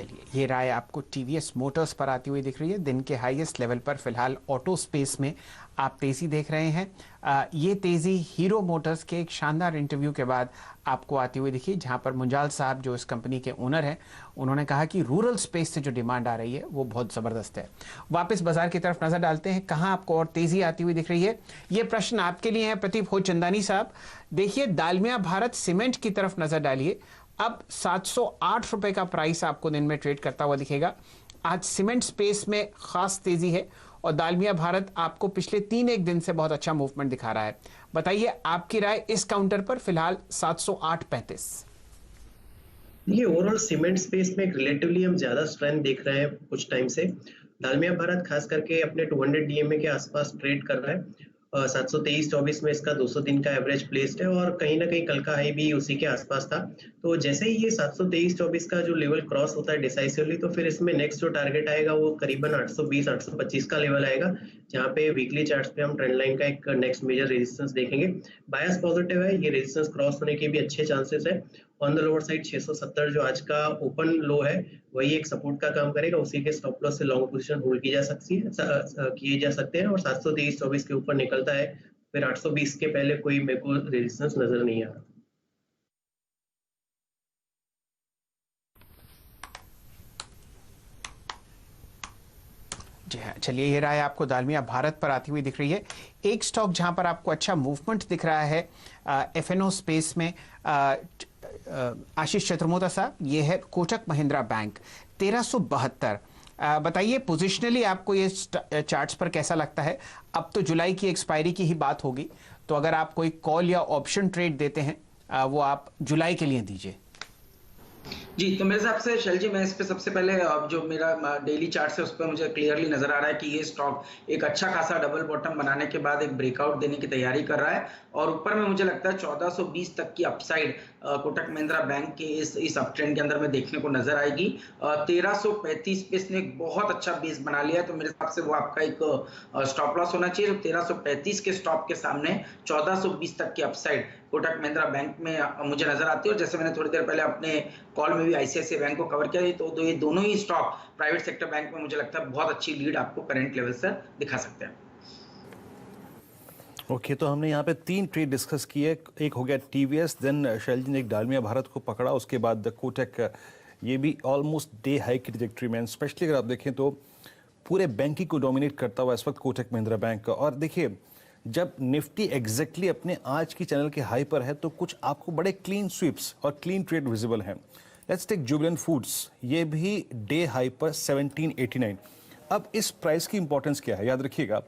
चलिए, ये राय आपको टीवीएस मोटर्स पर आती हुई दिख रही है। दिन के हाईएस्ट लेवल पर फिलहाल ऑटो स्पेस में आप तेजी देख रहे हैं। ये तेजी हीरो मोटर्स के एक शानदार इंटरव्यू के बाद आपको आती हुई दिखी, जहां पर मुंजाल साहब जो इस कंपनी के ओनर हैं, उन्होंने कहा कि रूरल स्पेस से जो डिमांड आ रही है वो बहुत ज़बरदस्त है। वापस बाजार की तरफ नजर डालते हैं, कहाँ आपको और तेजी आती हुई दिख रही है। ये प्रश्न आपके लिए है प्रदीप हो चंदानी साहब। देखिए, दालमिया भारत सीमेंट की तरफ नजर डालिए। अब 708 रुपए का प्राइस आपको दिन में ट्रेड करता हुआ दिखेगा। आज सीमेंट स्पेस में खास तेजी है और दालमिया भारत आपको पिछले 3-1 दिन से बहुत अच्छा मूवमेंट दिखा रहा है। बताइए आपकी राय इस काउंटर पर फिलहाल 708.35। ये ओवरऑल सीमेंट स्पेस में एक रिलेटिवली हम ज्यादा स्ट्रेंथ देख रहे हैं कुछ टाइम से। दालमिया भारत खास करके अपने 200 डीएमए के आसपास ट्रेड कर रहा है। 723.24 में इसका 200 दिन का एवरेज प्लेस्ड है और कहीं ना कहीं कल का हाई भी उसी के आसपास था। तो जैसे ही ये 723.24 का जो लेवल क्रॉस होता है डिसाइसिवली, तो फिर इसमें नेक्स्ट जो टारगेट आएगा वो करीबन 820-825 का लेवल आएगा, जहां पे वीकली चार्ट्स पे हम ट्रेंड लाइन का एक नेक्स्ट मेजर रेजिस्टेंस देखेंगे। बायस पॉजिटिव है, ये रेजिस्टेंस क्रॉस होने के भी अच्छे चांसेस है। ऑन द लोअर साइड 670 जो आज का ओपन लो है, वही एक सपोर्ट का काम करेगा। उसी के स्टॉप लॉस से लॉन्ग पोजीशन होल्ड की जा सकती है, किए जा सकते हैं। और 723.24 के ऊपर निकलता है फिर 820 के पहले कोई मेरे को रेजिस्टेंस नजर नहीं आ रहा। जी हाँ, चलिए, ये राय आपको दालमिया भारत पर आती हुई दिख रही है। एक स्टॉक जहां पर आपको अच्छा मूवमेंट दिख रहा है एफएनओ स्पेस में, आशीष चतुर्मोता साहब, ये है कोटक महिंद्रा बैंक 1372। बताइए पोजिशनली आपको ये चार्ट्स पर कैसा लगता है। अब तो जुलाई की एक्सपायरी की ही बात होगी, तो अगर आप कोई कॉल या ऑप्शन ट्रेड देते हैं वो आप जुलाई के लिए दीजिए। जी, तो मेरे हिसाब से शैल जी, मैं इस पे सबसे पहले जो मेरा डेली चार्ट है उस पर मुझे क्लियरली नजर आ रहा है कि ये स्टॉक एक अच्छा खासा डबल बॉटम बनाने के बाद एक ब्रेकआउट देने की तैयारी कर रहा है और ऊपर में मुझे लगता है 1420 तक की अपसाइड कोटक महिंद्रा बैंक के इस अप ट्रेंड के अंदर में देखने को नजर आएगी। 1335 पे इसने एक बहुत अच्छा बेस बना लिया है, तो मेरे हिसाब से वो आपका एक स्टॉप लॉस होना चाहिए। 1335 के स्टॉप के सामने 1420 तक की अपसाइड कोटक महिंद्रा बैंक में मुझे नजर आती है। और जैसे मैंने थोड़ी देर पहले अपने कॉल में भी आईसीआईसीआई बैंक को कवर किया, तो ये दोनों ही स्टॉक प्राइवेट सेक्टर बैंक में मुझे लगता है बहुत अच्छी लीड आपको करंट लेवल से दिखा सकते हैं। ओके, तो हमने यहाँ पे 3 ट्रेड डिस्कस किए। एक हो गया टीवीएस, देन शैल जी ने एक दालमिया भारत को पकड़ा, उसके बाद कोटक, ये भी ऑलमोस्ट डे हाई की ट्रैजेक्टरी में। स्पेशली अगर आप देखें तो पूरे बैंकिंग को डोमिनेट करता हुआ इस वक्त कोटक महिंद्रा बैंक। और देखिए, जब निफ्टी एग्जैक्टली अपने आज की चैनल के हाई पर है तो कुछ आपको बड़े क्लीन स्वीप्स और क्लीन ट्रेड विजिबल हैं। लेट्स टेक जुबिलेंट फूड्स, ये भी डे हाई पर 1789। अब इस प्राइस की इंपॉर्टेंस क्या है, याद रखिएगा,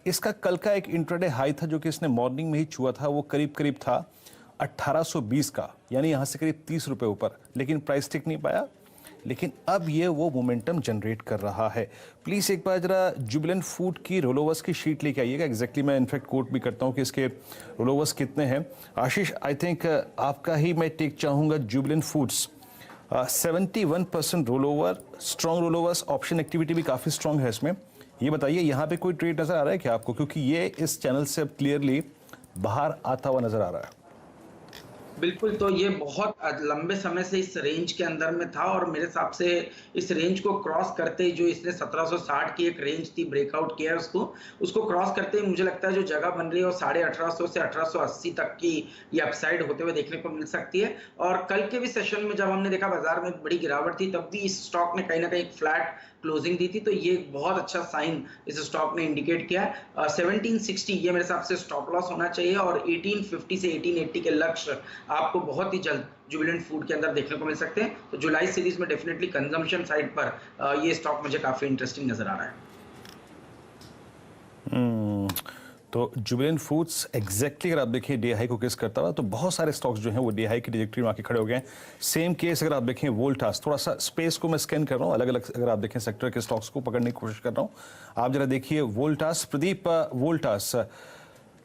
इसका कल का एक इंट्राडे हाई था जो कि इसने मॉर्निंग में ही छुआ था, वो करीब करीब था 1820 का, यानी यहाँ से करीब 30 रुपये ऊपर, लेकिन प्राइस टिक नहीं पाया। लेकिन अब ये वो मोमेंटम जनरेट कर रहा है। प्लीज़ एक बार जरा जुबिलेंट फूड की रोलोवर्स की शीट लेके आइएगा। एग्जैक्टली मैं इनफैक्ट कोट भी करता हूँ कि इसके रोलोवर्स कितने हैं। आशीष, आई थिंक आपका ही मैं टेक चाहूँगा। Jubilant foods 71% rollover, strong rollovers, option activity भी काफ़ी स्ट्रॉन्ग है इसमें। ये बताइए, यहाँ पे कोई ट्रेड नज़र आ रहा है क्या आपको, क्योंकि ये इस चैनल से अब क्लियरली बाहर आता हुआ नज़र आ रहा है। बिल्कुल, तो ये बहुत लंबे समय से इस रेंज के अंदर में था और मेरे हिसाब से इस रेंज को क्रॉस करते ही जो इसने 1760 की एक रेंज थी, ब्रेकआउट किया है उसको क्रॉस करते ही मुझे लगता है जो जगह बन रही है वो 1850 से 1880 तक की ये अपसाइड होते हुए देखने को मिल सकती है। और कल के भी सेशन में जब हमने देखा बाजार में बड़ी गिरावट थी, तब भी इस स्टॉक ने कहीं ना कहीं एक फ्लैट क्लोजिंग दी थी, तो ये एक बहुत अच्छा साइन इस स्टॉक ने इंडिकेट किया है। 1760 ये मेरे हिसाब से स्टॉप लॉस होना चाहिए और 1850 से 1880 के लक्ष्य आपको बहुत ही जल्द जुबिलेंट फूड के अंदर देखने को मिल सकते हैं। तो जुलाई सीरीज में डेफिनेटली कंजम्पशन साइड पर ये स्टॉक मुझे काफी इंटरेस्टिंग नजर आ रहा है। तो जुबिलेंट फूड्स एग्जैक्टली अगर आप देखिए डे हाई को केस करता हुआ, तो बहुत सारे स्टॉक्स जो हैं वो डे हाई की ट्रैजेक्टरी में आके खड़े हो गए हैं। सेम केस अगर आप देखें वोल्टास, थोड़ा सा स्पेस को मैं स्कैन कर रहा हूँ, अलग अलग अगर आप देखें सेक्टर के स्टॉक्स को पकड़ने की कोशिश कर रहा हूँ। आप जरा देखिए वोल्टास, प्रदीप, वोल्टास,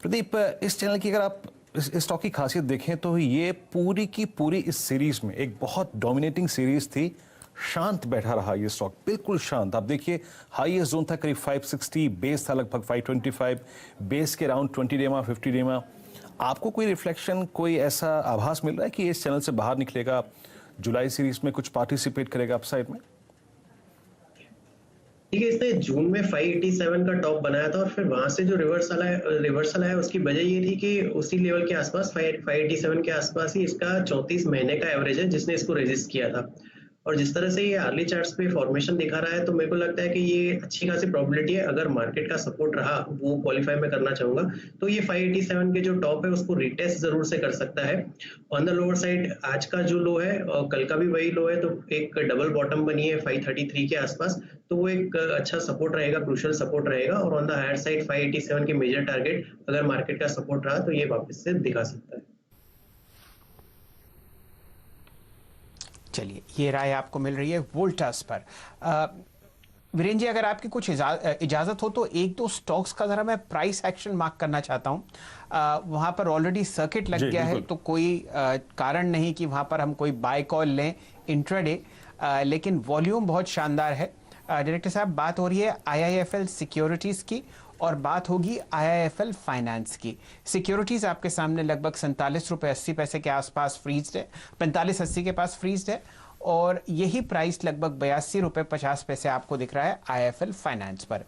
प्रदीप, इस चैनल की अगर आप इस स्टॉक की खासियत देखें तो ये पूरी की पूरी इस सीरीज में एक बहुत डोमिनेटिंग सीरीज थी। शांत बैठा रहा ये स्टॉक, बिल्कुल शांत। आप देखिए हाईएस्ट जोन था करीब 560, बेस था लगभग 525, बेस के अराउंड 20 डेमा 50 डेमा। आपको कोई रिफ्लेक्शन, कोई ऐसा आभास मिल रहा है कि इस चैनल से बाहर निकलेगा, जुलाई सीरीज में कुछ पार्टिसिपेट करेगा अपसाइड में? देखिए, इसने जून में 587 का टॉप बनाया था और फिर वहां से जो रिवर्सल आया उसकी वजह ये थी कि उसी लेवल के आसपास 587 के आसपास ही इसका 34 महीने का एवरेज है जिसने इसको रेजिस्ट किया था। और जिस तरह से ये अर्ली चार्ट्स पे फॉर्मेशन दिखा रहा है तो मेरे को लगता है कि ये अच्छी खासी प्रोबेबिलिटी है, अगर मार्केट का सपोर्ट रहा, वो क्वालिफाई में करना चाहूंगा, तो ये 587 के जो टॉप है उसको रिटेस्ट जरूर से कर सकता है। ऑन द लोअर साइड आज का जो लो है और कल का भी वही लो है, तो एक डबल बॉटम बनी है 533 के आसपास, तो वो एक अच्छा सपोर्ट रहेगा, क्रूशियल सपोर्ट रहेगा। और ऑन द हायर साइड 587 के मेजर टारगेट अगर मार्केट का सपोर्ट रहा तो ये वापस से दिखा सकता है। चलिए, ये राय आपको मिल रही है वोल्टास पर। वीरेंद्र जी, अगर आपकी कुछ इजाजत हो तो एक दो स्टॉक्स का जरा मैं प्राइस एक्शन मार्क करना चाहता हूं। वहां पर ऑलरेडी सर्किट लग गया है, तो कोई कारण नहीं कि वहां पर हम कोई बाय कॉल लें इंट्राडे, लेकिन वॉल्यूम बहुत शानदार है। डायरेक्टर साहब, बात हो रही है IIFL सिक्योरिटीज की और बात होगी IIFL फाइनेंस की। सिक्योरिटीज आपके सामने लगभग 47 रुपये 80 पैसे के आसपास फ्रीज्ड है, 45-80 के पास फ्रीज्ड है, और यही प्राइस लगभग 82 रुपये 50 पैसे आपको दिख रहा है IIFL फाइनेंस पर।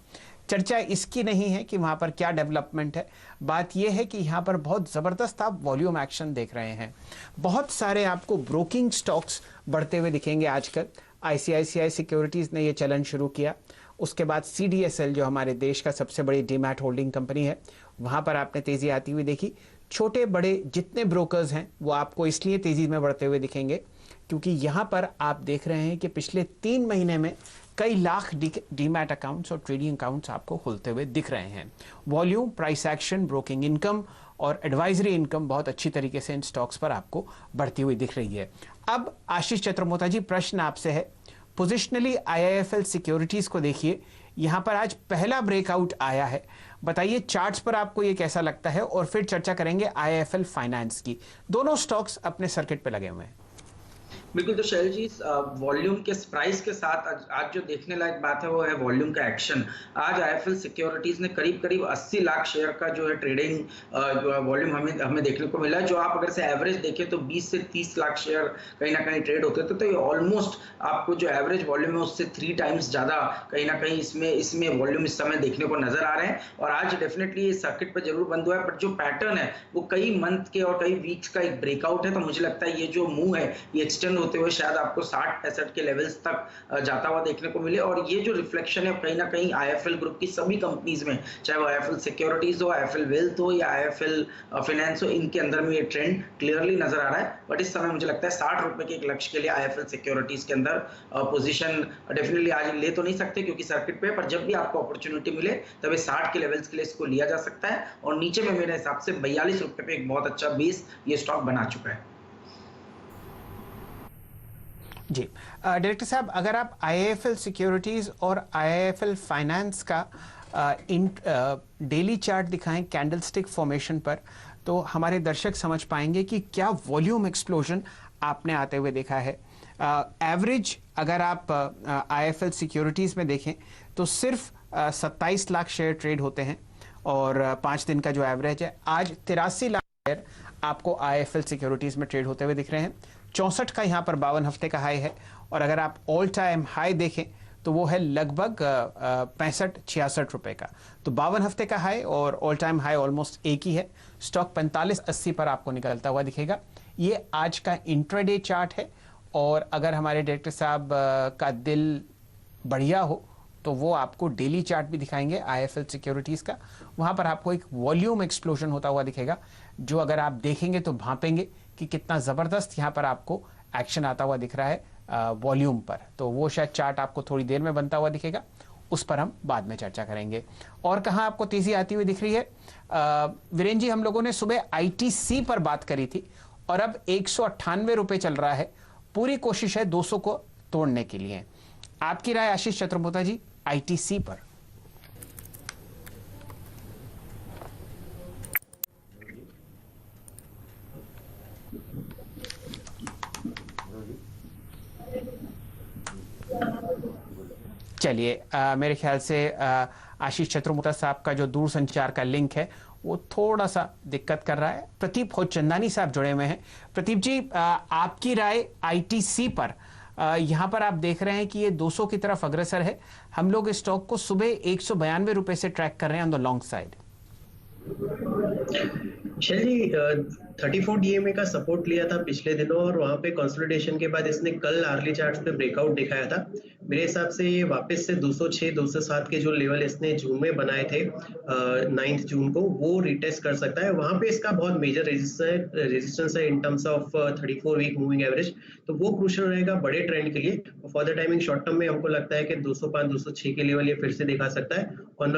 चर्चा इसकी नहीं है कि वहां पर क्या डेवलपमेंट है, बात यह है कि यहां पर बहुत जबरदस्त आप वॉल्यूम एक्शन देख रहे हैं। बहुत सारे आपको ब्रोकिंग स्टॉक्स बढ़ते हुए दिखेंगे आजकल। ICICI सिक्योरिटीज ने यह चलन शुरू किया, उसके बाद CDSL जो हमारे देश का सबसे बड़ी डीमैट होल्डिंग कंपनी है, वहां पर आपने तेजी आती हुई देखी। छोटे बड़े जितने ब्रोकर्स हैं वो आपको इसलिए तेजी में बढ़ते हुए दिखेंगे क्योंकि यहां पर आप देख रहे हैं कि पिछले 3 महीने में कई लाख डीमैट अकाउंट्स और ट्रेडिंग अकाउंट्स आपको खुलते हुए दिख रहे हैं। Volume, price action, broking income और एडवाइजरी इनकम बहुत अच्छी तरीके से इन स्टॉक्स पर आपको बढ़ती हुई दिख रही है। अब आशीष चतुर्मोता जी, प्रश्न आपसे है, पोजिशनली IIFL सिक्योरिटीज को देखिए, यहां पर आज पहला ब्रेकआउट आया है, बताइए चार्ट्स पर आपको ये कैसा लगता है, और फिर चर्चा करेंगे IIFL फाइनेंस की। दोनों स्टॉक्स अपने सर्किट पे लगे हुए हैं। बिल्कुल, तो शैल जी, वॉल्यूम के प्राइस के साथ आज जो देखने लायक बात है वो है वॉल्यूम का एक्शन। आज IIFL सिक्योरिटीज ने करीब 80 लाख शेयर का जो है ट्रेडिंग वॉल्यूम हमें देखने को मिला है। जो आप अगर से एवरेज देखें तो 20 से 30 लाख शेयर कहीं ना कहीं ट्रेड होते थे, तो ये ऑलमोस्ट आपको जो एवरेज वॉल्यूम है उससे 3 टाइम्स ज्यादा कहीं ना कहीं इसमें वॉल्यूम इस समय देखने को नजर आ रहे हैं। और आज डेफिनेटली ये सर्किट पर जरूर बंद हुआ है, बट जो पैटर्न है वो कई मंथ के और कई वीक्स का एक ब्रेकआउट है। तो मुझे लगता है ये जो मूव है ये एक्सटेंड होते हुए शायद आपको 60-65 के लेवल्स तक जाता हुआ देखने को मिले। और ये जो रिफ्लेक्शन है कहीं ना कहीं IIFL ग्रुप की सभी कंपनीज में, चाहे वो IIFL सिक्योरिटीज हो, IIFL वेल्थ हो या IIFL फाइनेंस हो, इनके अंदर में ये ट्रेंड क्लियरली नजर आ रहा है। बट इस समय मुझे लगता है 60 रुपए के एक लक्ष्य के लिए IIFL सिक्योरिटीज के अंदर पोजीशन डेफिनेटली आज ले तो नहीं सकते क्योंकि सर्किट पे, पर जब भी आपको अपॉर्चुनिटी मिले तब 60 के लेवल्स के लिए इसको लिया जा सकता है। और नीचे में मेरे हिसाब से 42 रुपए पे एक बहुत अच्छा बेस ये स्टॉक बना चुका है। जी, डायरेक्टर साहब, अगर आप IIFL सिक्योरिटीज और IIFL फाइनेंस का डेली चार्ट दिखाएं कैंडलस्टिक फॉर्मेशन पर, तो हमारे दर्शक समझ पाएंगे कि क्या वॉल्यूम एक्सप्लोजन आपने आते हुए देखा है। एवरेज अगर आप IIFL सिक्योरिटीज में देखें तो सिर्फ 27 लाख शेयर ट्रेड होते हैं, और 5 दिन का जो एवरेज है आज 83 लाख शेयर आपको IIFL सिक्योरिटीज में ट्रेड होते हुए दिख रहे हैं। 64 का यहाँ पर 52 हफ्ते का हाई है, और अगर आप ऑल टाइम हाई देखें तो वो है लगभग 65-66 रुपए का। तो 52 हफ्ते का हाई और ऑल टाइम हाई ऑलमोस्ट एक ही है। स्टॉक 45-80 पर आपको निकलता हुआ दिखेगा। ये आज का इंट्राडे चार्ट है, और अगर हमारे डायरेक्टर साहब का दिल बढ़िया हो तो वो आपको डेली चार्ट भी दिखाएंगे IIFL सिक्योरिटीज का। वहां पर आपको एक वॉल्यूम एक्सप्लोजन होता हुआ दिखेगा, जो अगर आप देखेंगे तो भांपेंगे कि कितना जबरदस्त यहां पर आपको एक्शन आता हुआ दिख रहा है वॉल्यूम पर। तो वो शायद चार्ट आपको थोड़ी देर में बनता हुआ दिखेगा, उस पर हम बाद में चर्चा करेंगे। और कहां आपको तेजी आती हुई दिख रही है? वीरेंद्र जी, हम लोगों ने सुबह ITC पर बात करी थी और अब 198 रुपए चल रहा है। पूरी कोशिश है 200 को तोड़ने के लिए। आपकी राय आशीष चतुर्मोता जी ITC पर? चलिए, मेरे ख्याल से आशीष चतुर्मोता साहब का जो दूरसंचार का लिंक है वो थोड़ा सा दिक्कत कर रहा है। प्रदीप खोचंदानी साहब जुड़े हुए हैं। प्रदीप जी, आपकी राय ITC पर? यहाँ पर आप देख रहे हैं कि ये 200 की तरफ अग्रसर है। हम लोग इस स्टॉक को सुबह 192 रुपए से ट्रैक कर रहे हैं ऑन द लॉन्ग साइड। शैली 34 डीएमए का सपोर्ट लिया था पिछले दिनों और वहां पे कंसोलिडेशन के बाद इसने कल आर्ली चार्ट्स पे ब्रेकआउट दिखाया था। मेरे हिसाब से ये वापस से 206 207 के जो लेवल इसने जून में बनाए थे 9 जून को, वो रिटेस्ट कर सकता है। वहां पे इसका बहुत मेजर रेजिस्टेंस है in terms of 34 week moving average, तो वो क्रूशियल रहेगा बड़े ट्रेंड के लिए। For the timing short term में हमको लगता है कि 205 206 के लेवल ये फिर से दिखा सकता है। On the